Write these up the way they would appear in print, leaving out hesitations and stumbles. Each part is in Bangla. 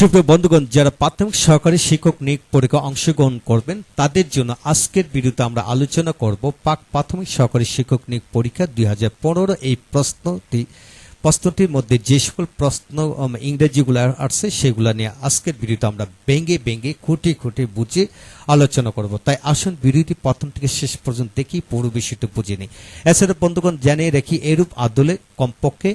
সুপ্রিয় বন্ধুগণ, যারা প্রাথমিক সহকারী শিক্ষক নিয়োগ পরীক্ষায় অংশগ্রহণ করবেন তাদের জন্য আজকের ভিডিওতে আমরা আলোচনা করব প্রাথমিক সহকারী শিক্ষক নিয়োগ পরীক্ষা 2015 এই প্রশ্নটির মধ্যে যে সকল প্রশ্ন ইংরেজিগুলো আছে সেগুলো নিয়ে আজকের ভিডিওতে আমরা ভেঙে খুঁটি বুঝে আলোচনা করব। তাই আসুন ভিডিওটি প্রথম থেকে শেষ পর্যন্ত দেখি পুরো বিষয়টি বুঝে নিই। এছাড়া বন্ধুগণ জানিয়ে রাখি, এরূপ আদলে কমপক্ষে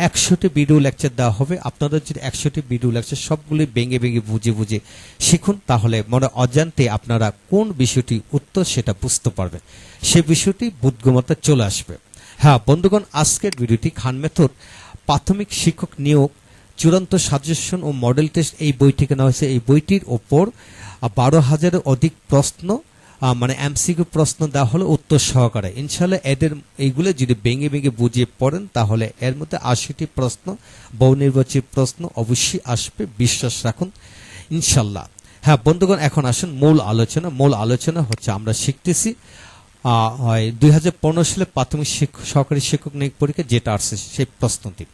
100টি ভিডিও লেকচার দেওয়া হবে। আপনারা যদি 100টি ভিডিও লেকচার সবগুলি ভেঙে বুঝে শিখুন, তাহলে মনে অজান্তে আপনারা কোন বিষয়টি উত্তর সেটা বুঝতে পারবেন, সে বিষয়টি বোধগম্যতা চলে আসবে। হ্যাঁ বন্ধুগণ, আজকের ভিডিওটি খান মেথড প্রাথমিক শিক্ষক নিয়োগ চূড়ান্ত সাজেশন ও মডেল টেস্ট এই বইটিকে নেওয়া হয়েছে। এই বইটির ওপর 12,000-এর অধিক প্রশ্ন এমসিকিউ প্রশ্ন দেওয়া হলো উত্তর সহকারে। ইনশাআল্লাহ এইগুলো যদি ভেঙে বুঝিয়ে পড়েন তাহলে এর মধ্যে 80টি প্রশ্ন বহু নির্বাচিত প্রশ্ন অবশ্যই আসবে, বিশ্বাস রাখুন ইনশাআল্লাহ। হ্যাঁ বন্ধুগণ, এখন আসুন মূল আলোচনা হচ্ছে আমরা শিখতেছি 2015 সালে প্রাথমিক সহকারী শিক্ষক নিয়োগ পরীক্ষা যেটা আসছে সেই প্রশ্নটি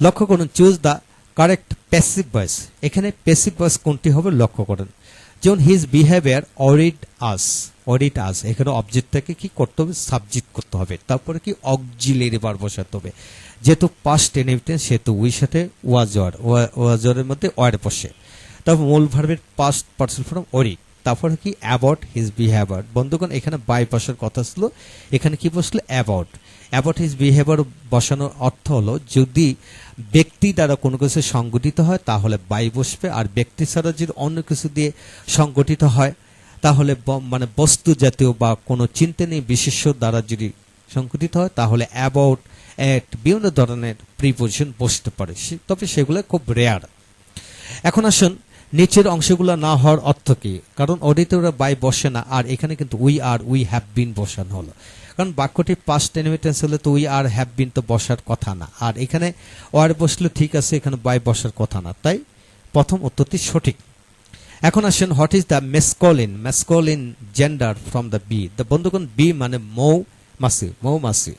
লক্ষ্য করুন। Choose the correct passive voice. এখানে প্যাসিভ ভয়েস কোনটি হবে লক্ষ্য করুন। যেমন হিজ বিহেভিয়ার অডিট আস, এখানে অবজেক্টটাকে কি করতে হবে, সাবজেক্ট করতে হবে, তারপরে কি অক্সিলারি ভার্ব বসাতে হবে। যেহেতু পাস্ট ইনডেফিনিট সেহেতু উই সাথে ওয়াজরের মধ্যে ওয়ার বসে। তারপর মূল ভার্বের পাস্ট পার্সন ফর্ম অডিট, তারপরে কি অ্যাবাউট হিজ বিহেভিয়ার। বন্ধুগণ এখানে বাই বসার কথা ছিল, এখানে কি বসলো অ্যাবাউট হিজ বিহেভিয়ার বসানোর অর্থ হলো যদি ব্যক্তি দ্বারা কোনো কিছু সংগঠিত হয় তাহলে বাই বসবে, আর ব্যক্তি ছাড়া যদি অন্য কিছু দিয়ে সংগঠিত হয় তাহলে বস্তু জাতীয় বা কোনো চিন্তনীয় বিশেষ্য দ্বারা যদি সংগঠিত হয় তাহলে অ্যাবাউট, এট বিভিন্ন ধরনের প্রিপোজিশন বসতে পারে, তবে সেগুলো খুব রেয়ার। এখন আসুন নিচের অংশগুলো না হওয়ার অর্থ কি, কারণ অডিটে ওরা বাই বসে না, আর এখানে কিন্তু উই হ্যাভ বিন বসানো হলো, কারণ বাক্যটি পাস্ট ইনডেফিনিট হলে তো উই আর হ্যাভ বিন তো বসার কথা না, আর এখানে ওয়ার বসলে ঠিক আছে, এখানে বাই বসার কথা না, তাই প্রথম উত্তরটি সঠিক। এখন আসেন, what is the masculine gender from the bee. The বন্ধুগণ বি মানে মৌমাছি।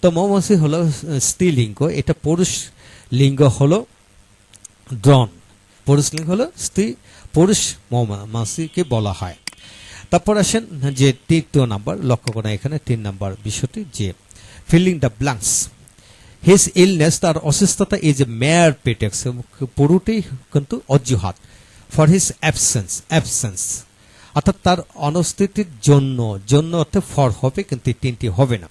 তো মৌমাছি হলো স্ত্রীলিঙ্গ, এটা পুরুষ লিঙ্গ হলো ড্রন, পুরুষ লিঙ্গ হলো স্ত্রী, পুরুষ মৌমাছিকে বলা হয়। তারপর আসেন যে তৃতীয় নাম্বার, লক্ষ্য করা এখানে 3 নাম্বার বিষয়টি যে filling the blanks. His illness, তার অসুস্থতা, ইজ এ মেয়ার প্রিটেক্স, পুরোটি কিন্তু অজুহাত। ফর হিজ অ্যাবসেন্স অর্থাৎ তার অনুপস্থিতির জন্য অর্থাৎ ফর হবে, কিন্তু 3টি হবে না।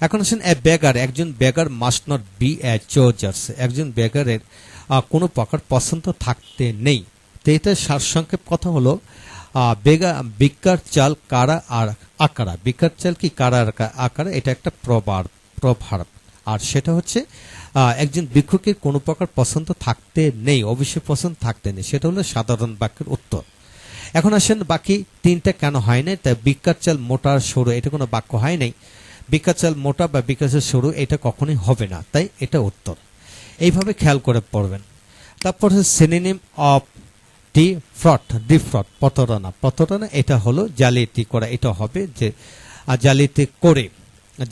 এখন আসেন এ বেগার, একজন বেগার মাস্ট নট বি এ চোজার্স, একজন বেগারের কোনো প্রকার পছন্দ থাকতে নেই। তো এটা সারসংক্ষেপ কথা হলো ভিক্ষার চাল কারা আর আকারা। ভিক্ষার চাল কি কারা আর আকারা, এটা একটা প্রভাব, আর সেটা হচ্ছে একজন ভিক্ষুকের কোনো প্রকার পছন্দ থাকতে নেই, অবশ্যই পছন্দ থাকতে নেই, সেটা হলো সাধারণ বাক্যের উত্তর। এখন আসেন বাকি 3টা কেন হয় নাই, তাই ভিক্ষার চাল মোটা সরু এটা কোনো বাক্য হয় নাই, ভিক্ষার চাল মোটা বা ভিক্ষার চাল সরু এটা কখনোই হবে না, তাই এটা উত্তর। এইভাবে খেয়াল করে পড়বেন। তারপর সিনোনিম অফ ডিফ্রড, প্রতারণা এটা হলো জালিয়াতি করা, এটা হবে যে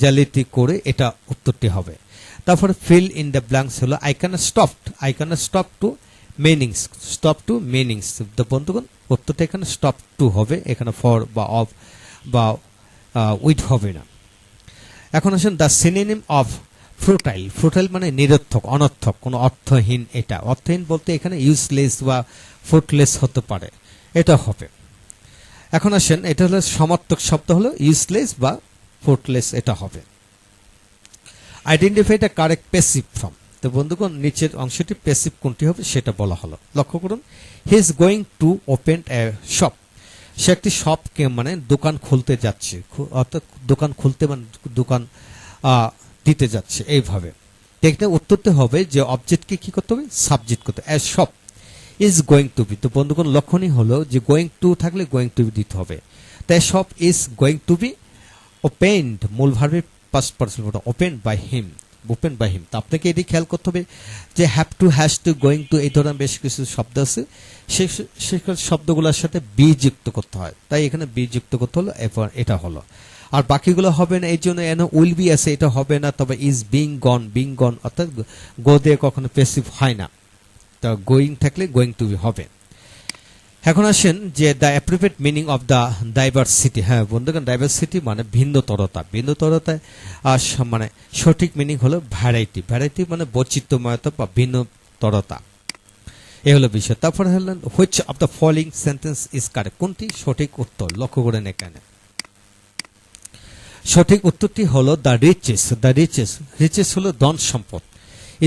জালিয়াতি করে এটা উত্তরটি হবে। তারপর ফিল ইন দ্য ব্ল্যাঙ্কস হলো I can stop to meanings. তো বন্ধুগণ উত্তরটা এখানে স্টপ টু হবে, এখানে ফর বা অফ বা উইথ হবে না। এখন আসেন দ্য সিনোনিম অফ ফ্রুটাইল মানে নিরর্থক, অনর্থক, কোনো অর্থহীন। এটা অর্থহীন বলতে এখানে ইউজলেস বা ফ্রুটলেস হতে পারে, এটা হবে। এখন আসেন এটা হলো সমার্থক শব্দ হলো ইউজলেস বা ফ্রুটলেস, এটা হবে। Identify the correct passive form. তো বন্ধুগণ নিচের অংশটি প্যাসিভ কোনটি হবে সেটা বলা হলো। লক্ষ্য করুন, he is going to open a shop, সে একটি শপকে দোকান খুলতে যাচ্ছে, অর্থাৎ দোকান খুলতে দোকান দিতে যাচ্ছে, এইভাবে। এখানে উত্তরতে হবে যে অবজেক্টকে কি করতে হবে, সাবজেক্ট করতে হবে। A shop is going to be, তো বন্ধুগণ লক্ষণই হলো যে গোয়িং টু থাকলে গোয়িং টু বি দিতে হবে। তাই shop is going to be opened, মূল ভার্বের past person open by him. তো আপনাকে এটি খেয়াল করতে হবে যে have to, has to, going to এই ধরনের বেশ কিছু শব্দ আছে, সেই শব্দগুলোর সাথে বি যুক্ত করতে হয়, তাই এখানে বি যুক্ত করতে হলো, এরপর এটা হলো। আর বাকিগুলো হবে না, এই জন্য উইল বি আছে, এটা হবে না। তবে ইজ বিং গন অর্থাৎ গো দিয়ে কখনো প্যাসিভ হয় না, তো গোয়িং থাকলে গোয়িং টু বি হবে। এখন আসেন যে the appropriate meaning of the diversity. হ্যাঁ বন্ধুগণ, ডাইভার্সিটি মানে ভিন্নতরতা। ভিন্নতরতায় মানে সঠিক মিনিং হলো ভ্যারাইটি। ভ্যারাইটি মানে বৈচিত্র্যময়তা বা ভিন্নতরতা, এ হলো বিষয়। তারপরে হলেন which of the following sentence is correct, কোনটি সঠিক উত্তর। লক্ষ্য করেন এখানে সঠিক উত্তরটি হলো the riches. The riches, riches হলো ধন সম্পদ।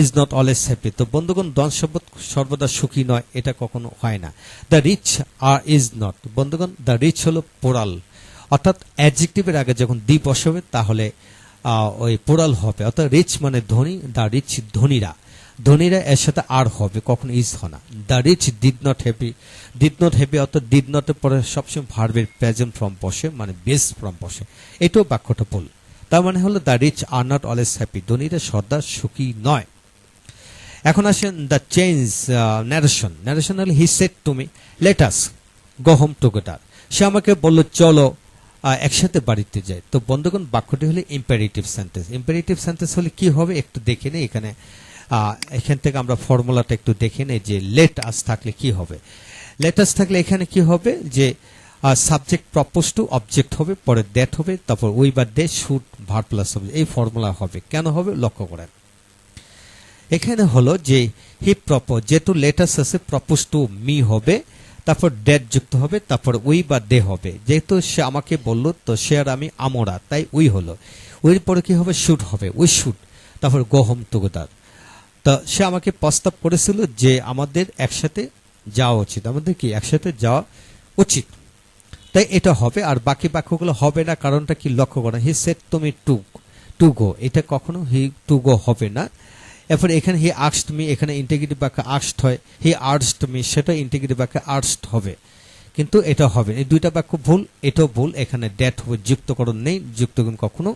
Is not always happy. তো বন্ধুগণ, ধন সম্পদ সর্বদা সুখী নয়, এটা কখনো হয় না। The rich are is not. বন্ধুগণ, দ্য রিচ হলো পোরাল, অর্থাৎ অ্যাডজেক্টিভের আগে যখন দি বসাবে তাহলে ওই পোরাল হবে, অর্থাৎ রিচ মানে ধনী। দ্য রিচ ধনীরা, ধনীরা এর সাথে আর হবে, কখনো ইজ হয় না। The rich did not happy. Did not happy অর্থাৎ ডিড নটের পরে সবসময় ভার্বের প্রেজেন্ট ফর্ম বসে, মানে বেস ফর্ম বসে, এটাও বাক্যটা ভুল। তার মানে হলো the rich are not always happy, ধনীরা সদা সুখী নয়। এখন আসেন দ্য চেঞ্জ ন্যারেশন। ন্যারেশন হলো he said to me let us go home together. সে আমাকে বলল চলো একসাথে বাড়িতে যাই। তো বন্ধুগণ, বাক্যটি হলো ইম্পারেটিভ সেন্টেন্স। ইম্পারেটিভ সেন্টেন্স হলে কি হবে একটু দেখে নেই। এখান থেকে আমরা ফর্মুলাটা একটু দেখে নেই যে লেট আস থাকলে কি হবে। লেট আস থাকলে এখানে কি হবে যে সাবজেক্ট প্রপোজ টু অবজেক্ট হবে, পরে দ্যাট হবে, তারপর উই বা দে শুড ভার্ব প্লাস হবে, এই ফর্মুলা হবে। কেন হবে লক্ষ্য করেন। এখানে হলো যে হি প্রপোজ, যেহেতু লেটাস আছে প্রপোজ টু মি হবে, তারপর ডেট যুক্ত হবে, তারপর উই বা দে হবে। যেহেতু সে আমাকে বললো তো সে আর আমি আমরা, তাই উই হলো। উইর পরে কি হবে শুড হবে, উই শুড, তারপর গো হোম টুগেদার। তো সে আমাকে প্রস্তাব করেছিল যে আমাদের একসাথে যাওয়া উচিত, আমাদের কি একসাথে যাওয়া উচিত, তাই এটা হবে। আর বাকি বাক্যগুলো হবে না, কারণটা কি লক্ষ্য করেন। হি সেড তুমি টু গো, এটা কখনো হি টু গো হবে না। এরপর এখানে হি আস্কড মি, এখানে ইন্টিগ্রেটিভ বাক্য আস্কড হয়। হি আস্কড মি, সেটা ইন্টিগ্রেটিভ বাক্য আস্কড হবে, কিন্তু এটা হবে। এই দুইটা বাক্য ভুল, এটাও ভুল। এখানে ড্যাট হবে, যুক্তকরণ নেই। যুক্তকরণ কখনো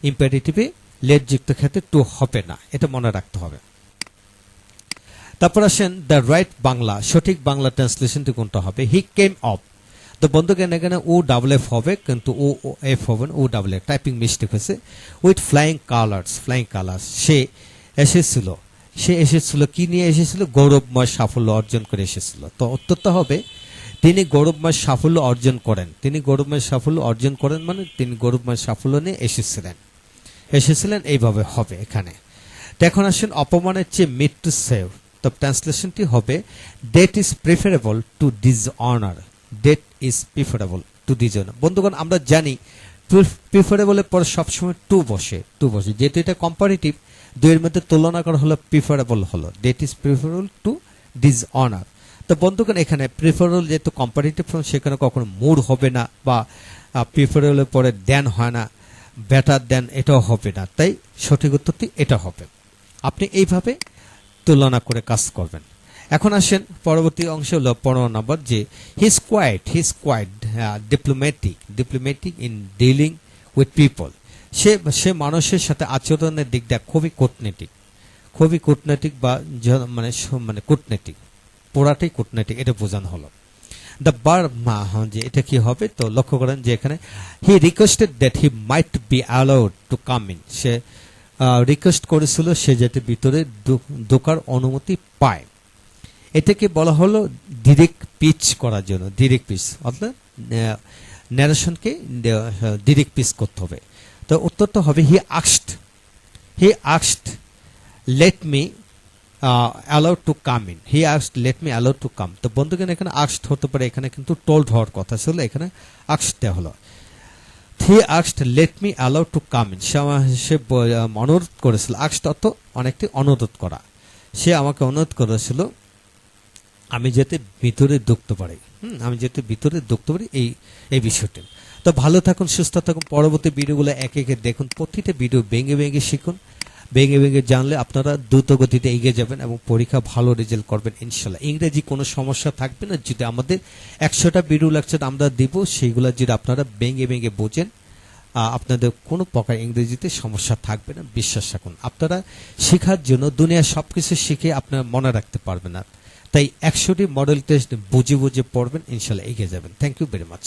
ইম্পারেটিভে লেট যুক্ত ক্ষেত্রে টু হবে না, এটা মনে রাখতে হবে। তারপর আসেন দ্য রাইট বাংলা, সঠিক বাংলা ট্রান্সলেশনটি কোনটা হবে। হি কেম অফ। তো বন্ধুগণ, এখানে ও ডাবল এফ হবে, কিন্তু ও এফ হবে না, O double F, typing mistake হয়েছে। With flying colours, flying colours, সে এসেছিল। সে এসেছিল কি নিয়ে এসেছিল, গৌরবময় সাফল্য অর্জন করে এসেছিল। তো উত্তরটা হবে তিনি গৌরবময় সাফল্য অর্জন করেন। তিনি গৌরবময় সাফল্য অর্জন করেন মানে তিনি গৌরবময় সাফল্য নিয়ে এসেছিলেন, এইভাবে হবে এখানে। তো এখন আসেন অপমানের চেয়ে মৃত্যু সেভ। তো ট্রান্সলেশনটি হবে death is preferable to dishonour. Death is preferable to dishonour. বন্ধুগণ, আমরা জানি প্রিফারেবলের পর সবসময় টু বসে, যেহেতু এটা কম্পারেটিভ, দুইয়ের মধ্যে তুলনা করা হলো প্রিফারেবল হলো। Death is preferable to dishonour. তো বন্ধুগণ, এখানে প্রিফারেবল যেহেতু কম্পারেটিভ ফর্ম, সেখানে কখনো মোর হবে না, বা প্রিফারেবলের পরে দেন হয় না, বেটার দেন এটাও হবে না, তাই সঠিক উত্তরটি এটা হবে। আপনি এইভাবে তুলনা করে কাজ করবেন। এখন আসেন পরবর্তী অংশ হলো 15 নম্বর, যে he is quite diplomatic in dealing with people. সে মানুষের সাথে আচরণের দিক দিয়ে খুবই কূটনৈতিক বা মানে কূটনৈতিক, পোড়াটাই কূটনৈতিক, এটা বোঝানো হলো। দ্য বার যে এটা কি হবে, তো লক্ষ্য করেন যে এখানে he requested that he might be allowed to come in. সে রিকোয়েস্ট করেছিল সে যাতে ভিতরে ঢোকার অনুমতি পায়। এটাকে বলা হলো ডিরেক্ট পিচ করার জন্য, ডিরেক্ট পিচ অর্থাৎ ন্যারেশনকে ডিরেক্ট পিচ করতে হবে। তো উত্তরটা হবে he asked let me allowed to come in. He asked let me allowed to come. তো বন্ধুগণ, এখানে asked হতে পারে, এখানে কিন্তু told হওয়ার কথা ছিল, এখানে asked দেওয়া হলো। He asked let me allowed to come in. সে অনুরোধ করেছিল। asked অর্থ অনেকটি অনুরোধ করা। সে আমাকে অনুরোধ করেছিল আমি যাতে ভিতরে ঢুকতে পারি, এই বিষয়টি। তো ভালো থাকুন, সুস্থ থাকুন। পরবর্তী ভিডিওগুলো একে একে দেখুন, প্রতিটা ভিডিও ভেঙে শিখুন। ভেঙে জানলে আপনারা দ্রুত গতিতে এগিয়ে যাবেন এবং পরীক্ষা ভালো রেজাল্ট করবেন ইনশাল্লাহ। ইংরেজি কোনো সমস্যা থাকবে না। যদি আমাদের 100টা ভিডিও লেকচার আমরা দিব, সেইগুলো যদি আপনারা ভেঙে বোঝেন, আপনাদের কোনো প্রকার ইংরেজিতে সমস্যা থাকবে না, বিশ্বাস রাখুন। আপনারা শেখার জন্য দুনিয়ার সবকিছু শিখে আপনারা মনে রাখতে পারবেন না, তাই 100টি মডেল টেস্ট বুঝে পড়বেন, ইনশাল্লাহ এগিয়ে যাবেন। Thank you very much.